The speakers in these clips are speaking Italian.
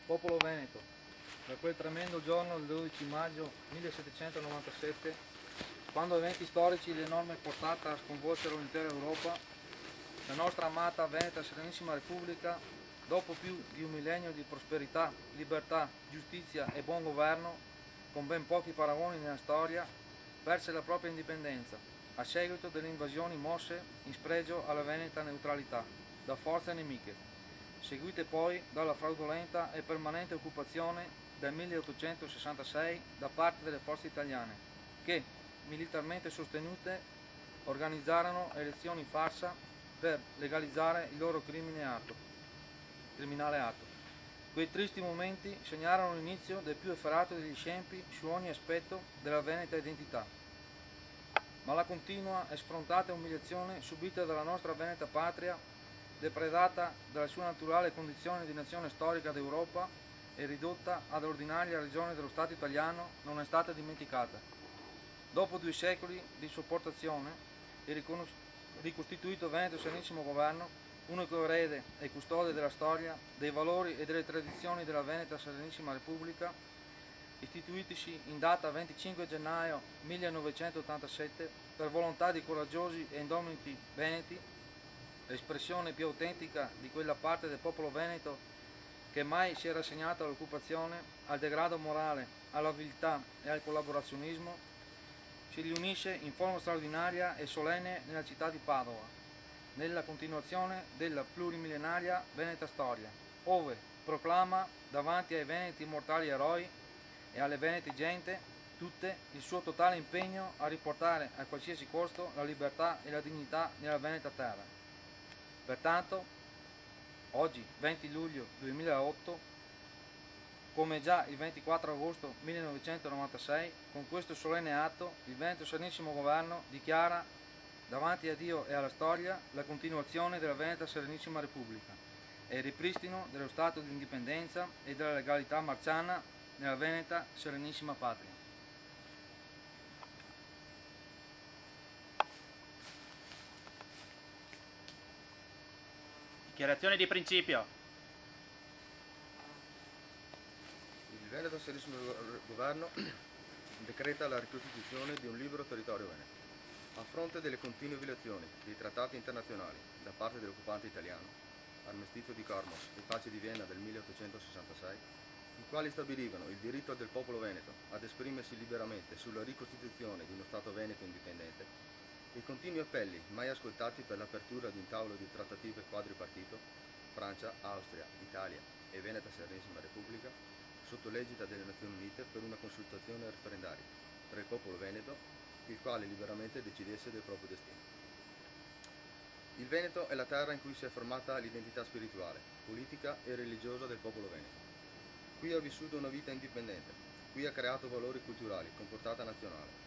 Popolo Veneto, da quel tremendo giorno del 12 maggio 1797, quando eventi storici di enorme portata sconvolsero l'intera Europa, la nostra amata Veneta Serenissima Repubblica, dopo più di un millennio di prosperità, libertà, giustizia e buon governo, con ben pochi paragoni nella storia, perse la propria indipendenza, a seguito delle invasioni mosse in spregio alla veneta neutralità, da forze nemiche, seguite poi dalla fraudolenta e permanente occupazione del 1866 da parte delle forze italiane, che, militarmente sostenute, organizzarono elezioni farsa per legalizzare il loro criminale atto. Quei tristi momenti segnarono l'inizio del più efferato degli scempi su ogni aspetto della veneta identità. Ma la continua e sfrontata umiliazione subita dalla nostra veneta patria, depredata dalla sua naturale condizione di nazione storica d'Europa e ridotta ad ordinaria regione dello Stato italiano, non è stata dimenticata. Dopo 2 secoli di sopportazione, il ricostituito Veneto Serenissimo Governo, unico erede e custode della storia, dei valori e delle tradizioni della Veneta Serenissima Repubblica, istituitisi in data 25 gennaio 1987 per volontà di coraggiosi e indomiti veneti, l'espressione più autentica di quella parte del popolo veneto che mai si è rassegnata all'occupazione, al degrado morale, alla viltà e al collaborazionismo, si riunisce in forma straordinaria e solenne nella città di Padova, nella continuazione della plurimillenaria Veneta Storia, ove proclama davanti ai veneti immortali eroi e alle veneti gente tutte il suo totale impegno a riportare a qualsiasi costo la libertà e la dignità nella veneta terra. Pertanto, oggi 20 luglio 2008, come già il 24 agosto 1996, con questo solenne atto, il Veneto Serenissimo Governo dichiara davanti a Dio e alla storia la continuazione della Veneta Serenissima Repubblica e il ripristino dello stato di indipendenza e della legalità marciana nella Veneta Serenissima Patria. Dichiarazione di principio. Il Veneto Serenissimo Governo decreta la ricostituzione di un libero territorio veneto. A fronte delle continue violazioni dei trattati internazionali da parte dell'occupante italiano, armistizio di Cormos e pace di Vienna del 1866, i quali stabilivano il diritto del popolo veneto ad esprimersi liberamente sulla ricostituzione di uno Stato veneto indipendente, e i continui appelli mai ascoltati per l'apertura di un tavolo di trattative quadripartito, Francia, Austria, Italia e Veneta Serenissima Repubblica, sotto l'egida delle Nazioni Unite per una consultazione referendaria tra il popolo veneto, il quale liberamente decidesse del proprio destino. Il Veneto è la terra in cui si è formata l'identità spirituale, politica e religiosa del popolo veneto. Qui ha vissuto una vita indipendente, qui ha creato valori culturali con portata nazionale.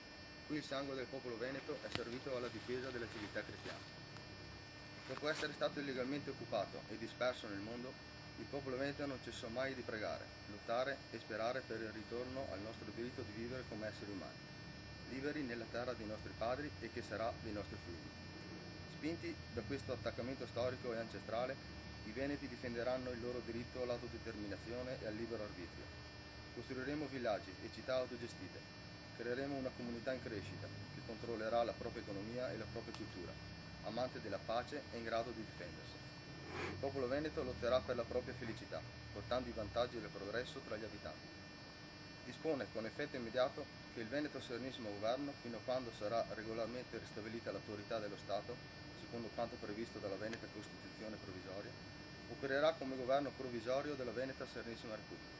Qui il sangue del popolo veneto è servito alla difesa della civiltà cristiana. Dopo essere stato illegalmente occupato e disperso nel mondo, il popolo veneto non cessò mai di pregare, lottare e sperare per il ritorno al nostro diritto di vivere come esseri umani, liberi nella terra dei nostri padri e che sarà dei nostri figli. Spinti da questo attaccamento storico e ancestrale, i veneti difenderanno il loro diritto all'autodeterminazione e al libero arbitrio. Costruiremo villaggi e città autogestite. Creeremo una comunità in crescita che controllerà la propria economia e la propria cultura, amante della pace e in grado di difendersi. Il popolo veneto lotterà per la propria felicità, portando i vantaggi del progresso tra gli abitanti. Dispone con effetto immediato che il Veneto Serenissimo Governo, fino a quando sarà regolarmente ristabilita l'autorità dello Stato, secondo quanto previsto dalla Veneta Costituzione Provvisoria, opererà come governo provvisorio della Veneta Serenissima Repubblica.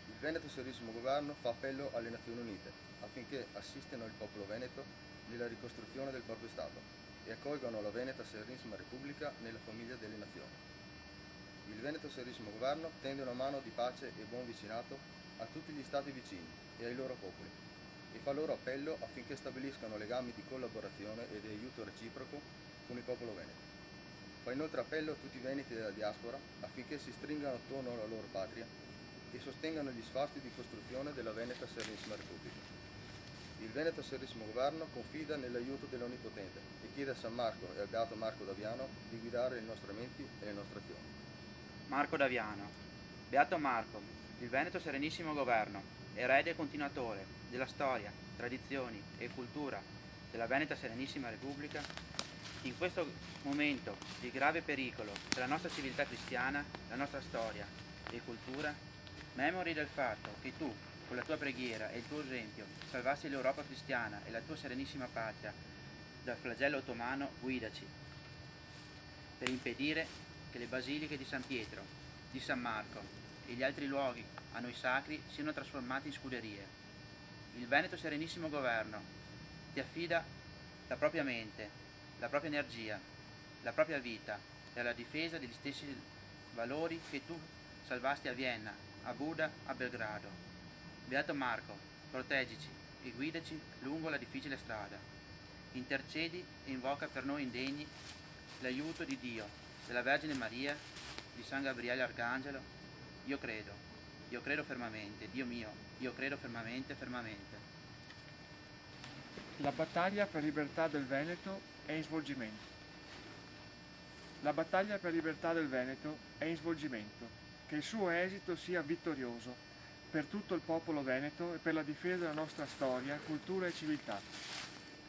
Il Veneto Serenissimo Governo fa appello alle Nazioni Unite affinché assistano il popolo veneto nella ricostruzione del proprio Stato e accolgano la Veneta Serenissima Repubblica nella famiglia delle nazioni. Il Veneto Serenissimo Governo tende una mano di pace e buon vicinato a tutti gli stati vicini e ai loro popoli e fa loro appello affinché stabiliscano legami di collaborazione e di aiuto reciproco con il popolo veneto. Fa inoltre appello a tutti i veneti della diaspora affinché si stringano attorno alla loro patria e sostengano gli sforzi di costruzione della Veneta Serenissima Repubblica. Il Veneto Serenissimo Governo confida nell'aiuto dell'Onnipotente e chiede a San Marco e al Beato Marco Daviano di guidare le nostre menti e le nostre azioni. Marco Daviano. Beato Marco, il Veneto Serenissimo Governo, erede e continuatore della storia, tradizioni e cultura della Veneta Serenissima Repubblica, in questo momento di grave pericolo per la nostra civiltà cristiana, la nostra storia e cultura, memori del fatto che tu, con la tua preghiera e il tuo esempio, salvassi l'Europa cristiana e la tua serenissima patria dal flagello ottomano, guidaci per impedire che le basiliche di San Pietro, di San Marco e gli altri luoghi a noi sacri siano trasformati in scuderie. Il Veneto Serenissimo Governo ti affida la propria mente, la propria energia, la propria vita e alla difesa degli stessi valori che tu salvasti a Vienna, a Buda, a Belgrado. Beato Marco, proteggici e guidaci lungo la difficile strada. Intercedi e invoca per noi indegni l'aiuto di Dio, della Vergine Maria, di San Gabriele Arcangelo. Io credo fermamente, Dio mio, io credo fermamente, fermamente. La battaglia per libertà del Veneto è in svolgimento. La battaglia per libertà del Veneto è in svolgimento. Che il suo esito sia vittorioso per tutto il popolo veneto e per la difesa della nostra storia, cultura e civiltà.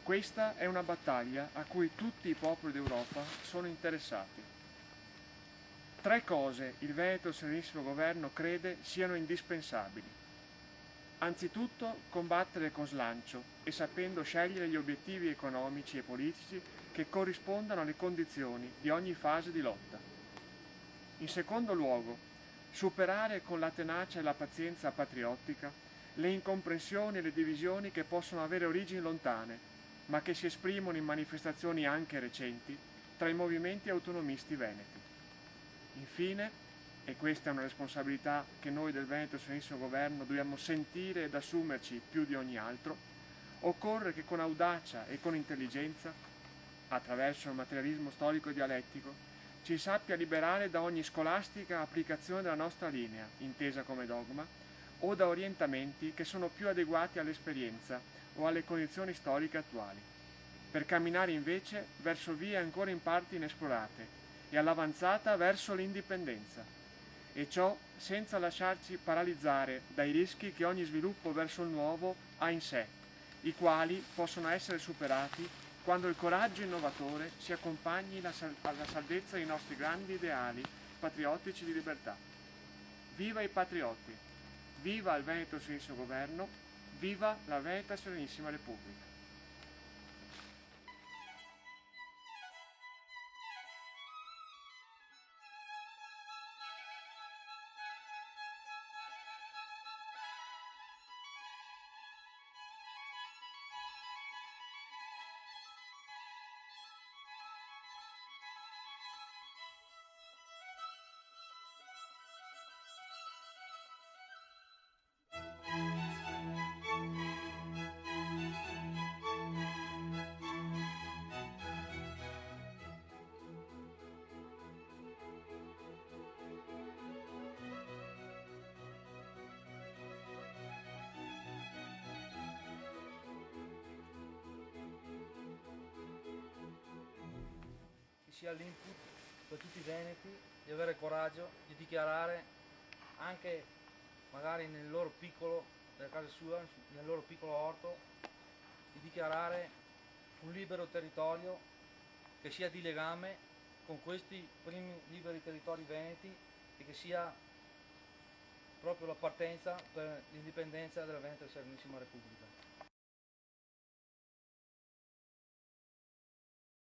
Questa è una battaglia a cui tutti i popoli d'Europa sono interessati. 3 cose il Veneto Serenissimo Governo crede siano indispensabili. Anzitutto combattere con slancio e sapendo scegliere gli obiettivi economici e politici che corrispondano alle condizioni di ogni fase di lotta. In secondo luogo, superare con la tenacia e la pazienza patriottica le incomprensioni e le divisioni che possono avere origini lontane, ma che si esprimono in manifestazioni anche recenti tra i movimenti autonomisti veneti. Infine, e questa è una responsabilità che noi del Veneto Serenissimo Governo dobbiamo sentire ed assumerci più di ogni altro, occorre che con audacia e con intelligenza, attraverso il materialismo storico e dialettico, ci sappia liberare da ogni scolastica applicazione della nostra linea, intesa come dogma, o da orientamenti che sono più adeguati all'esperienza o alle condizioni storiche attuali, per camminare invece verso vie ancora in parte inesplorate e all'avanzata verso l'indipendenza, e ciò senza lasciarci paralizzare dai rischi che ogni sviluppo verso il nuovo ha in sé, i quali possono essere superati quando il coraggio innovatore si accompagni alla salvezza dei nostri grandi ideali patriottici di libertà. Viva i patrioti! Viva il Veneto Serenissimo Governo! Viva la Veneta Serenissima Repubblica! Sia l'input per tutti i veneti di avere coraggio di dichiarare anche magari nel loro piccolo, nella casa sua, nel loro piccolo orto, di dichiarare un libero territorio che sia di legame con questi primi liberi territori veneti e che sia proprio la partenza per l'indipendenza della Veneta Serenissima Repubblica.